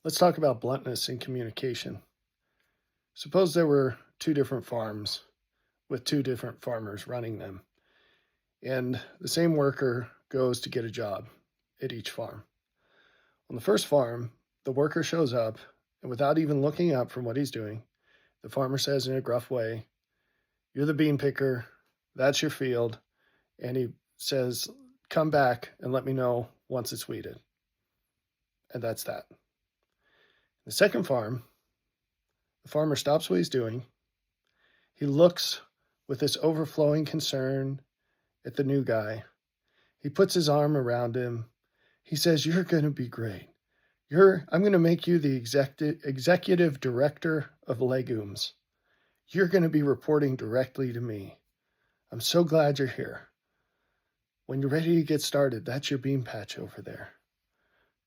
Let's talk about bluntness in communication. Suppose there were two different farms with two different farmers running them, and the same worker goes to get a job at each farm. On the first farm, the worker shows up, and without even looking up from what he's doing, the farmer says in a gruff way, "You're the bean picker, that's your field," and he says, "Come back and let me know once it's weeded." And that's that. The second farm, the farmer stops what he's doing. He looks with this overflowing concern at the new guy. He puts his arm around him. He says, "You're going to be great. I'm going to make you the executive director of legumes. You're going to be reporting directly to me. I'm so glad you're here. When you're ready to get started, that's your bean patch over there."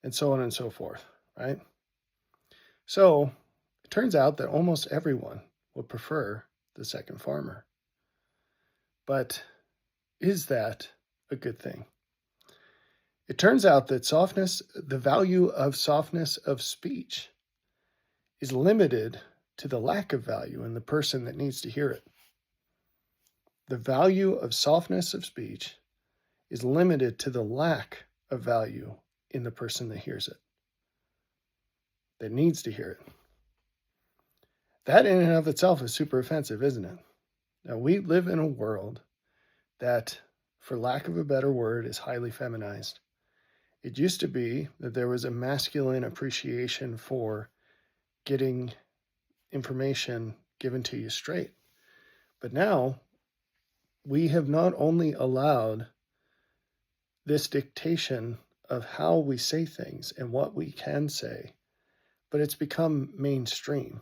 And so on and so forth, right? So it turns out that almost everyone would prefer the second farmer. But is that a good thing? It turns out that the value of softness of speech is limited to the lack of value in the person that needs to hear it. The value of softness of speech is limited to the lack of value in the person that hears it, that needs to hear it. That in and of itself is super offensive, isn't it? Now, we live in a world that, for lack of a better word, is highly feminized. It used to be that there was a masculine appreciation for getting information given to you straight. But now, we have not only allowed this dictation of how we say things and what we can say, but it's become mainstream.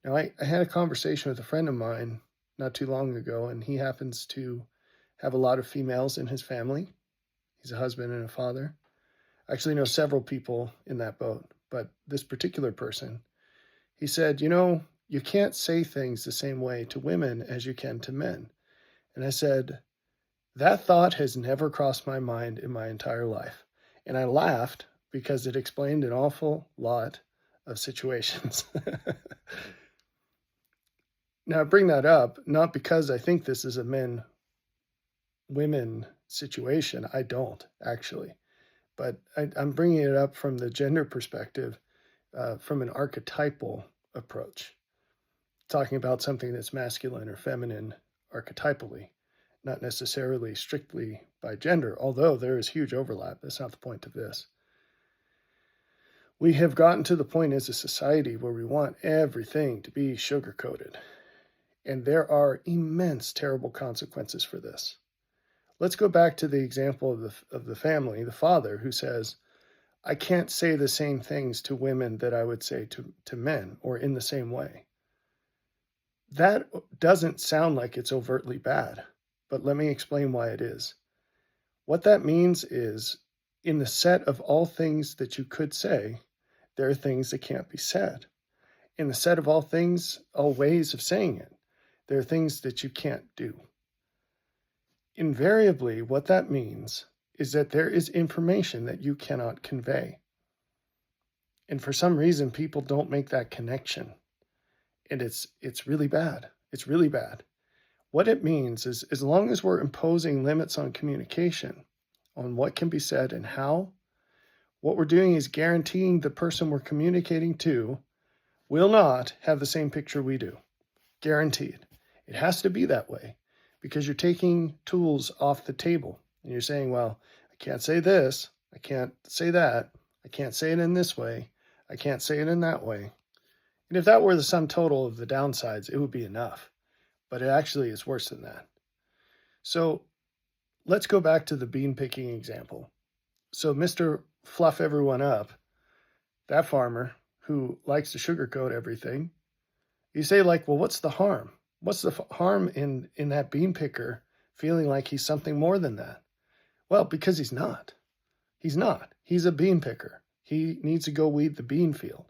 Now, I had a conversation with a friend of mine not too long ago, and he happens to have a lot of females in his family. He's a husband and a father. I actually know several people in that boat, but this particular person, he said, you can't say things the same way to women as you can to men. And I said, that thought has never crossed my mind in my entire life. And I laughed because it explained an awful lot of situations. Now, I bring that up not because I think this is a men-women situation. I don't, actually. But I'm bringing it up from the gender perspective, from an archetypal approach, talking about something that's masculine or feminine archetypally, not necessarily strictly by gender, although there is huge overlap. That's not the point of this. We have gotten to the point as a society where we want everything to be sugar-coated. And there are immense, terrible consequences for this. Let's go back to the example of the family, the father who says, "I can't say the same things to women that I would say to men, or in the same way." That doesn't sound like it's overtly bad, but let me explain why it is. What that means is, in the set of all things that you could say, there are things that can't be said. In the set of all things, all ways of saying it, there are things that you can't do. Invariably, what that means is that there is information that you cannot convey. And for some reason, people don't make that connection. And it's really bad. It's really bad. What it means is, as long as we're imposing limits on communication, on what can be said and how, what we're doing is guaranteeing the person we're communicating to will not have the same picture we do. Guaranteed. It has to be that way, because you're taking tools off the table and you're saying, well, I can't say this, I can't say that, I can't say it in this way, I can't say it in that way. And if that were the sum total of the downsides, it would be enough. But it actually is worse than that. So let's go back to the bean picking example. So Mr. Fluff Everyone Up, that farmer who likes to sugarcoat everything, you say, like, well, what's the harm? What's the harm in that bean picker feeling like he's something more than that? Well, because he's not. He's not. He's a bean picker. He needs to go weed the bean field.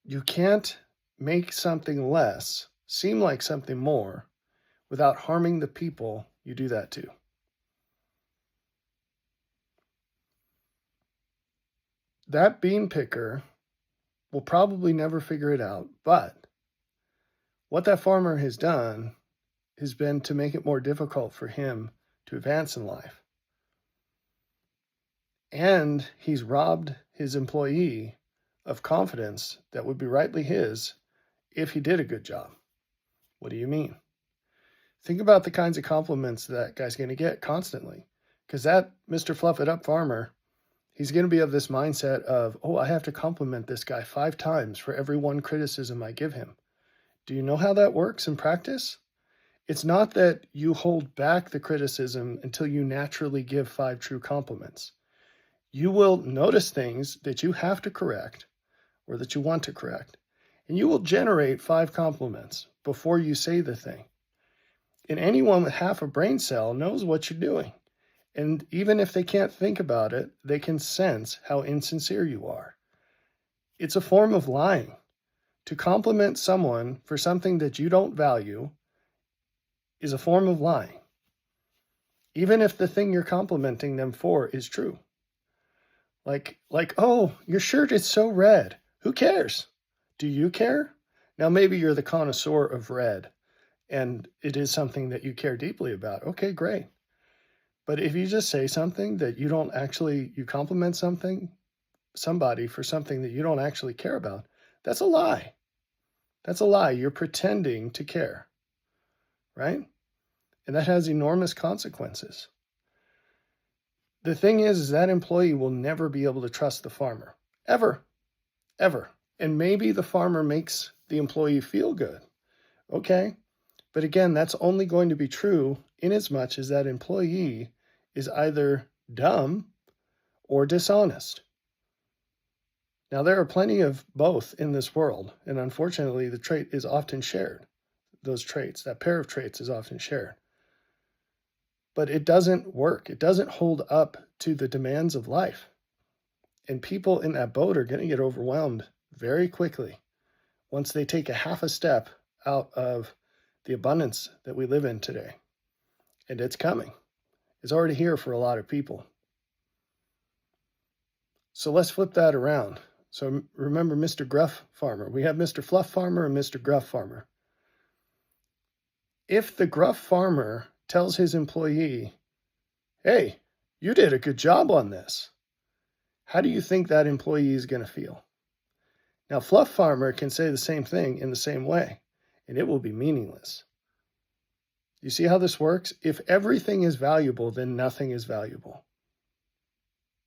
You can't make something less seem like something more without harming the people you do that to. that bean picker will probably never figure it out, but what that farmer has done has been to make it more difficult for him to advance in life. And he's robbed his employee of confidence that would be rightly his if he did a good job. What do you mean? Think about the kinds of compliments that guy's going to get constantly, because that Mr. Fluff It Up farmer, he's going to be of this mindset of, oh, I have to compliment this guy 5 times for every one criticism I give him. Do you know how that works in practice? It's not that you hold back the criticism until you naturally give 5 true compliments. You will notice things that you have to correct or that you want to correct, and you will generate 5 compliments before you say the thing. And anyone with half a brain cell knows what you're doing. And even if they can't think about it, they can sense how insincere you are. It's a form of lying. To compliment someone for something that you don't value is a form of lying, even if the thing you're complimenting them for is true. Like, oh, your shirt is so red. Who cares? Do you care? Now, maybe you're the connoisseur of red, and it is something that you care deeply about. Okay, great. But if you just say something that you compliment somebody for something that you don't actually care about, that's a lie. That's a lie. You're pretending to care, right? And that has enormous consequences. The thing is that employee will never be able to trust the farmer, ever. And maybe the farmer makes the employee feel good. Okay. But again, that's only going to be true in as much as that employee is either dumb or dishonest. Now, there are plenty of both in this world, and unfortunately, the trait is often shared. Those traits, that pair of traits is often shared. But it doesn't work. It doesn't hold up to the demands of life. And people in that boat are going to get overwhelmed very quickly once they take a half a step out of the abundance that we live in today. And it's coming. It's already here for a lot of people. So let's flip that around. So remember Mr. Gruff Farmer. We have Mr. Fluff Farmer and Mr. Gruff Farmer. If the Gruff Farmer tells his employee, hey, you did a good job on this, how do you think that employee is going to feel? Now, Fluff Farmer can say the same thing in the same way, and it will be meaningless. You see how this works? If everything is valuable, then nothing is valuable.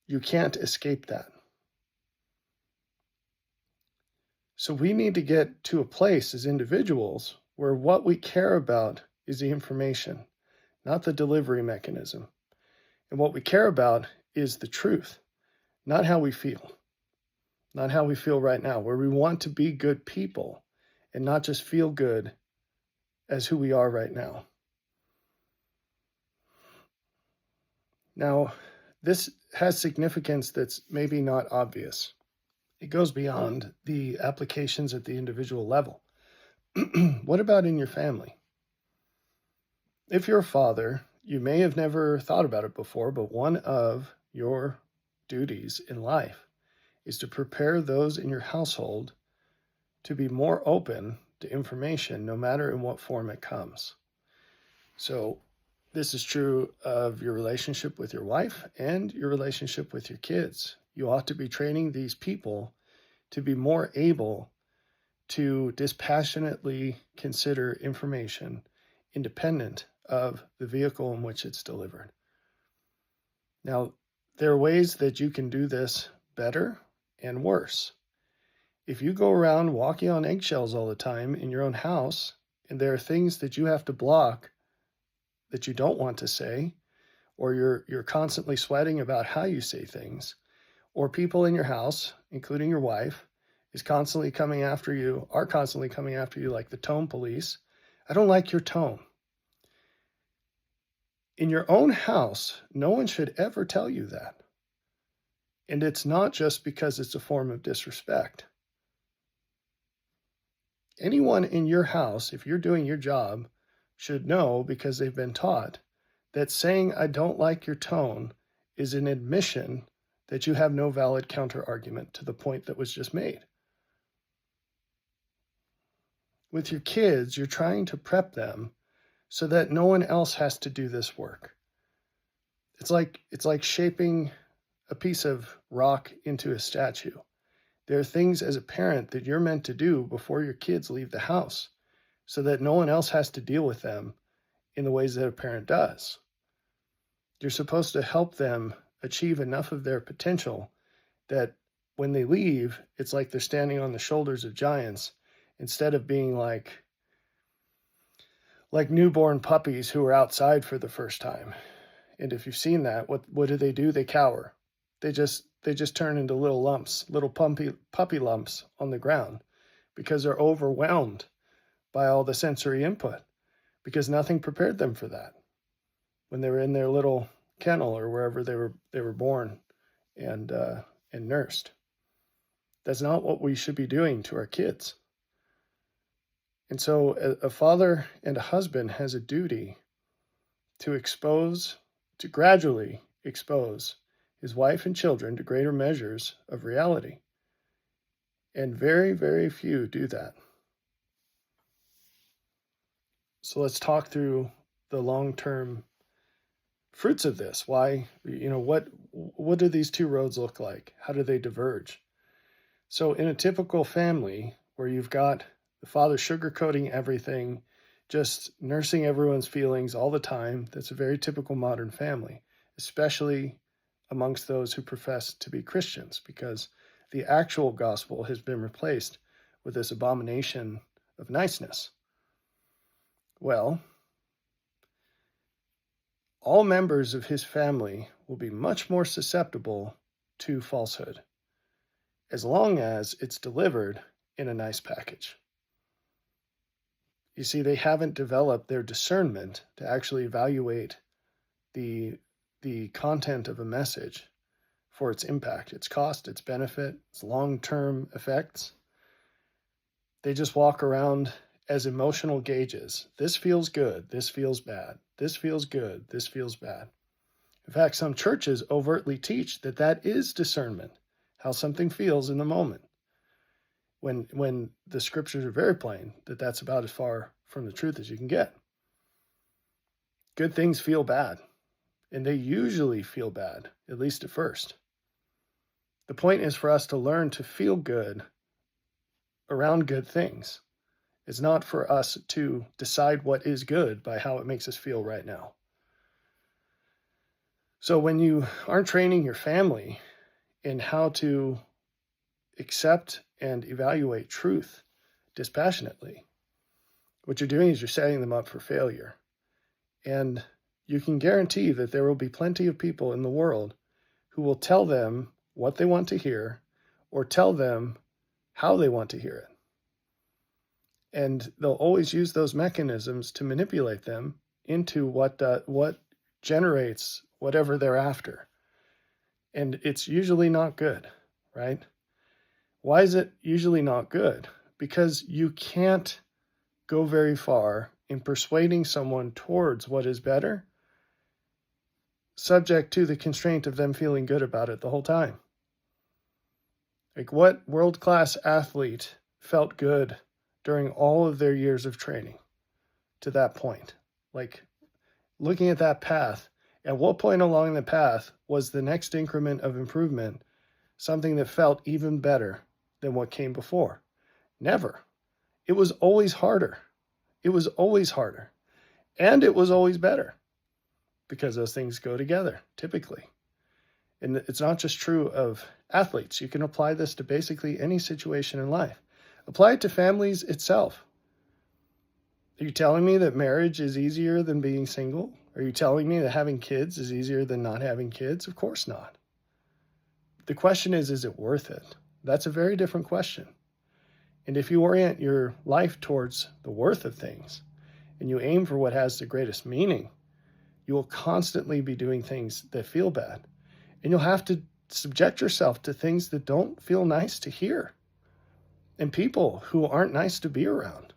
You can't escape that. So we need to get to a place as individuals where what we care about is the information, not the delivery mechanism. And what we care about is the truth, not how we feel. Not how we feel right now, where we want to be good people and not just feel good as who we are right now. Now, this has significance that's maybe not obvious. It goes beyond the applications at the individual level. What about in your family? If you're a father, you may have never thought about it before, but one of your duties in life is to prepare those in your household to be more open to information, no matter in what form it comes. So this is true of your relationship with your wife and your relationship with your kids. You ought to be training these people to be more able to dispassionately consider information independent of the vehicle in which it's delivered. Now, there are ways that you can do this better and worse. If you go around walking on eggshells all the time in your own house, and there are things that you have to block that you don't want to say, or you're constantly sweating about how you say things, or people in your house, including your wife, are constantly coming after you like the tone police. I don't like your tone. In your own house, no one should ever tell you that. And it's not just because it's a form of disrespect. Anyone in your house, if you're doing your job, should know, because they've been taught, that saying I don't like your tone is an admission that you have no valid counter-argument to the point that was just made. With your kids, you're trying to prep them so that no one else has to do this work. It's like shaping a piece of rock into a statue. There are things as a parent that you're meant to do before your kids leave the house so that no one else has to deal with them in the ways that a parent does. You're supposed to help them achieve enough of their potential that when they leave, it's like they're standing on the shoulders of giants instead of being like newborn puppies who are outside for the first time. And if you've seen that, what do? They cower. They just turn into little lumps, little puppy lumps on the ground because they're overwhelmed by all the sensory input, because nothing prepared them for that when they were in their little kennel or wherever they were born and nursed. That's not what we should be doing to our kids. And so a father and a husband has a duty to gradually expose his wife and children to greater measures of reality. And very, very few do that. So let's talk through the long-term fruits of this. Why, what do these two roads look like? How do they diverge? So in a typical family where you've got the father sugarcoating everything, just nursing everyone's feelings all the time, that's a very typical modern family, especially amongst those who profess to be Christians, because the actual gospel has been replaced with this abomination of niceness. Well, all members of his family will be much more susceptible to falsehood, as long as it's delivered in a nice package. You see, they haven't developed their discernment to actually evaluate the content of a message for its impact, its cost, its benefit, its long-term effects. They just walk around as emotional gauges. This feels good, this feels bad. This feels good, this feels bad. In fact, some churches overtly teach that is discernment, how something feels in the moment, when the scriptures are very plain that that's about as far from the truth as you can get. Good things feel bad, and they usually feel bad, at least at first. The point is for us to learn to feel good around good things. It's not for us to decide what is good by how it makes us feel right now. So when you aren't training your family in how to accept and evaluate truth dispassionately, what you're doing is you're setting them up for failure. And you can guarantee that there will be plenty of people in the world who will tell them what they want to hear or tell them how they want to hear it. And they'll always use those mechanisms to manipulate them into what generates whatever they're after. And it's usually not good, right? Why is it usually not good? Because you can't go very far in persuading someone towards what is better, subject to the constraint of them feeling good about it the whole time. Like, what world-class athlete felt good during all of their years of training to that point? Like, looking at that path, at what point along the path was the next increment of improvement something that felt even better than what came before? Never. It was always harder. It was always harder. And it was always better, because those things go together, typically. And it's not just true of athletes. You can apply this to basically any situation in life. Apply it to families itself. Are you telling me that marriage is easier than being single? Are you telling me that having kids is easier than not having kids? Of course not. The question is it worth it? That's a very different question. And if you orient your life towards the worth of things, and you aim for what has the greatest meaning, you will constantly be doing things that feel bad. And you'll have to subject yourself to things that don't feel nice to hear, and people who aren't nice to be around.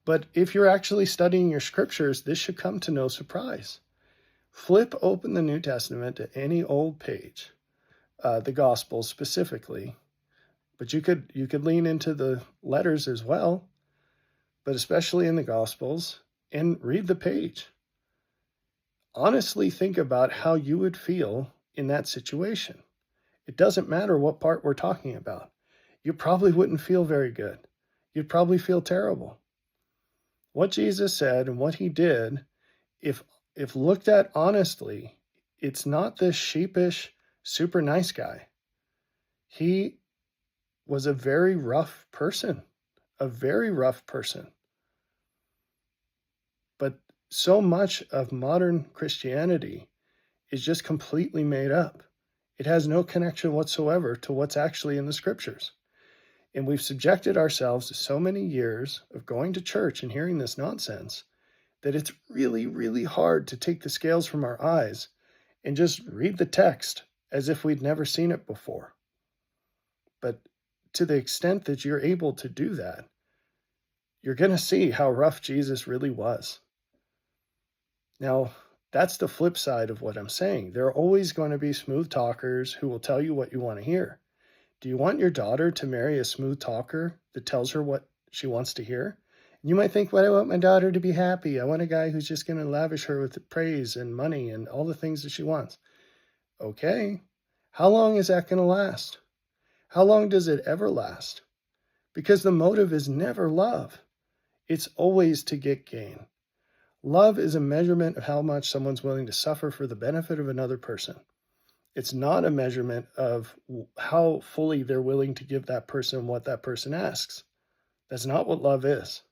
But if you're actually studying your scriptures, this should come to no surprise. Flip open the New Testament to any old page, the Gospels specifically, but you could lean into the letters as well, but especially in the Gospels, and read the page. Honestly think about how you would feel in that situation. It doesn't matter what part we're talking about. You probably wouldn't feel very good. You'd probably feel terrible. What Jesus said and what he did, if looked at honestly, it's not this sheepish, super nice guy. He was a very rough person, a very rough person. But so much of modern Christianity is just completely made up. It has no connection whatsoever to what's actually in the scriptures. And we've subjected ourselves to so many years of going to church and hearing this nonsense that it's really, really hard to take the scales from our eyes and just read the text as if we'd never seen it before. But to the extent that you're able to do that, you're going to see how rough Jesus really was. Now, that's the flip side of what I'm saying. There are always going to be smooth talkers who will tell you what you want to hear. Do you want your daughter to marry a smooth talker that tells her what she wants to hear? You might think, well, I want my daughter to be happy. I want a guy who's just going to lavish her with praise and money and all the things that she wants. Okay. How long is that going to last? How long does it ever last? Because the motive is never love. It's always to get gain. Love is a measurement of how much someone's willing to suffer for the benefit of another person. It's not a measurement of how fully they're willing to give that person what that person asks. That's not what love is.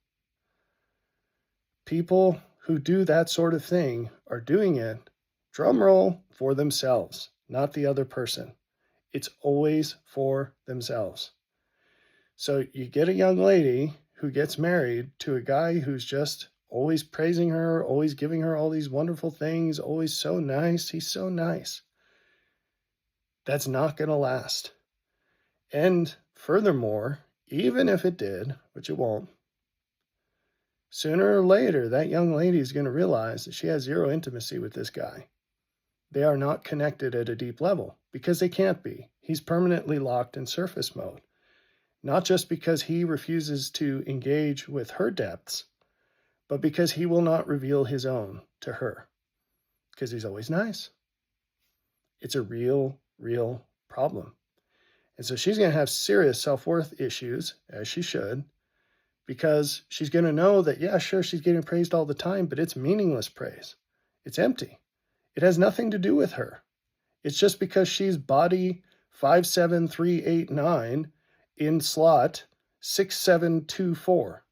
People who do that sort of thing are doing it, drum roll, for themselves, not the other person. It's always for themselves. So you get a young lady who gets married to a guy who's just always praising her, always giving her all these wonderful things, always so nice. He's so nice. That's not going to last. And furthermore, even if it did, which it won't, sooner or later, that young lady is going to realize that she has zero intimacy with this guy. They are not connected at a deep level because they can't be. He's permanently locked in surface mode. Not just because he refuses to engage with her depths, but because he will not reveal his own to her. Because he's always nice. It's a real problem. And so she's going to have serious self-worth issues, as she should, because she's going to know that, yeah, sure, she's getting praised all the time, but it's meaningless praise. It's empty. It has nothing to do with her. It's just because she's body 57389 in slot 6724.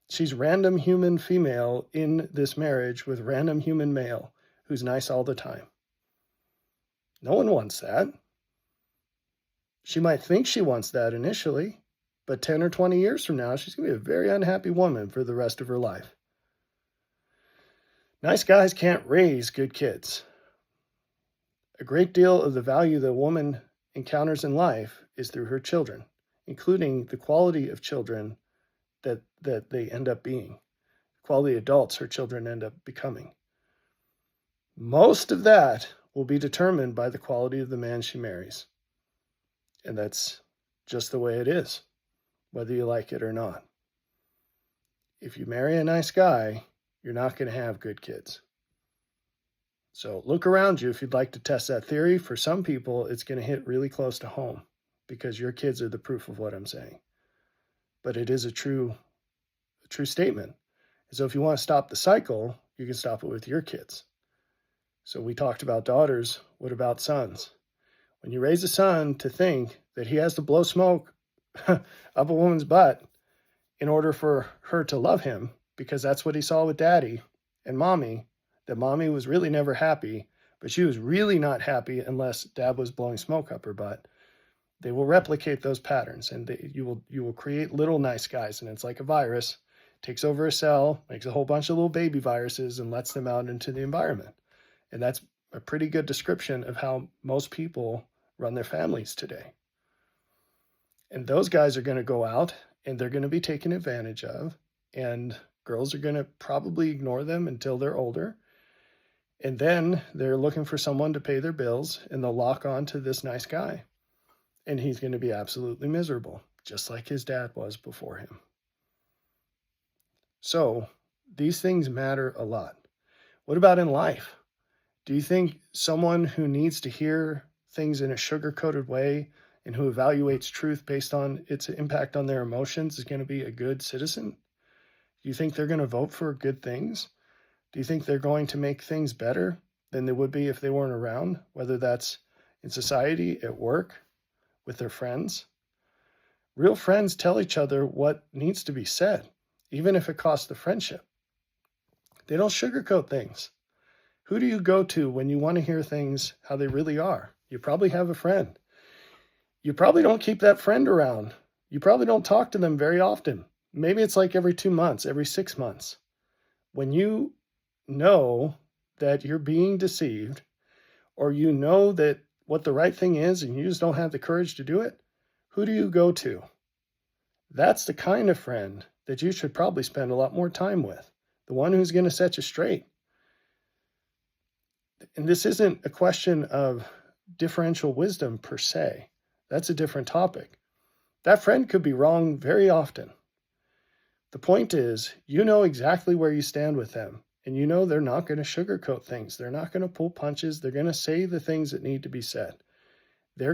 She's random human female in this marriage with random human male who's nice all the time. No one wants that. She might think she wants that initially, but 10 or 20 years from now, she's going to be a very unhappy woman for the rest of her life. Nice guys can't raise good kids. A great deal of the value that a woman encounters in life is through her children, including the quality of children that they end up being, quality adults her children end up becoming. Most of that will be determined by the quality of the man she marries. And that's just the way it is, whether you like it or not. If you marry a nice guy, you're not going to have good kids. So look around you if you'd like to test that theory. For some people, it's going to hit really close to home because your kids are the proof of what I'm saying. But it is a true statement. And so if you want to stop the cycle, you can stop it with your kids. So we talked about daughters. What about sons? When you raise a son to think that he has to blow smoke up a woman's butt in order for her to love him, because that's what he saw with daddy and mommy, that mommy was really never happy, but she was really not happy unless dad was blowing smoke up her butt. They will replicate those patterns, and you will create little nice guys, and it's like a virus. Takes over a cell, makes a whole bunch of little baby viruses, and lets them out into the environment. And that's a pretty good description of how most people run their families today. And those guys are going to go out, and they're going to be taken advantage of, and girls are going to probably ignore them until they're older. And then they're looking for someone to pay their bills, and they'll lock on to this nice guy. And he's going to be absolutely miserable, just like his dad was before him. So these things matter a lot. What about in life? Do you think someone who needs to hear things in a sugar-coated way and who evaluates truth based on its impact on their emotions is going to be a good citizen? Do you think they're going to vote for good things? Do you think they're going to make things better than they would be if they weren't around, whether that's in society, at work, with their friends? Real friends tell each other what needs to be said, even if it costs the friendship. They don't sugarcoat things. Who do you go to when you want to hear things how they really are? You probably have a friend. You probably don't keep that friend around. You probably don't talk to them very often. Maybe it's like every 2 months, every 6 months. When you know that you're being deceived, or you know that what the right thing is and you just don't have the courage to do it, who do you go to? That's the kind of friend that you should probably spend a lot more time with, the one who's going to set you straight. And this isn't a question of differential wisdom per se. That's a different topic. That friend could be wrong very often. The point is, you know exactly where you stand with them, and you know they're not going to sugarcoat things. They're not going to pull punches. They're going to say the things that need to be said. They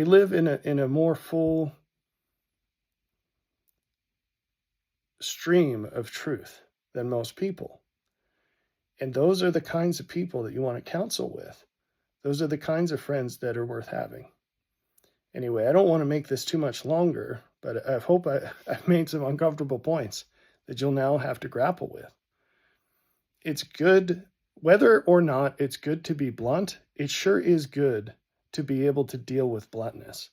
live in a more full stream of truth than most people. And those are the kinds of people that you want to counsel with. Those are the kinds of friends that are worth having. Anyway, I don't want to make this too much longer, but I hope I've made some uncomfortable points that you'll now have to grapple with. It's good, whether or not it's good to be blunt, it sure is good to be able to deal with bluntness.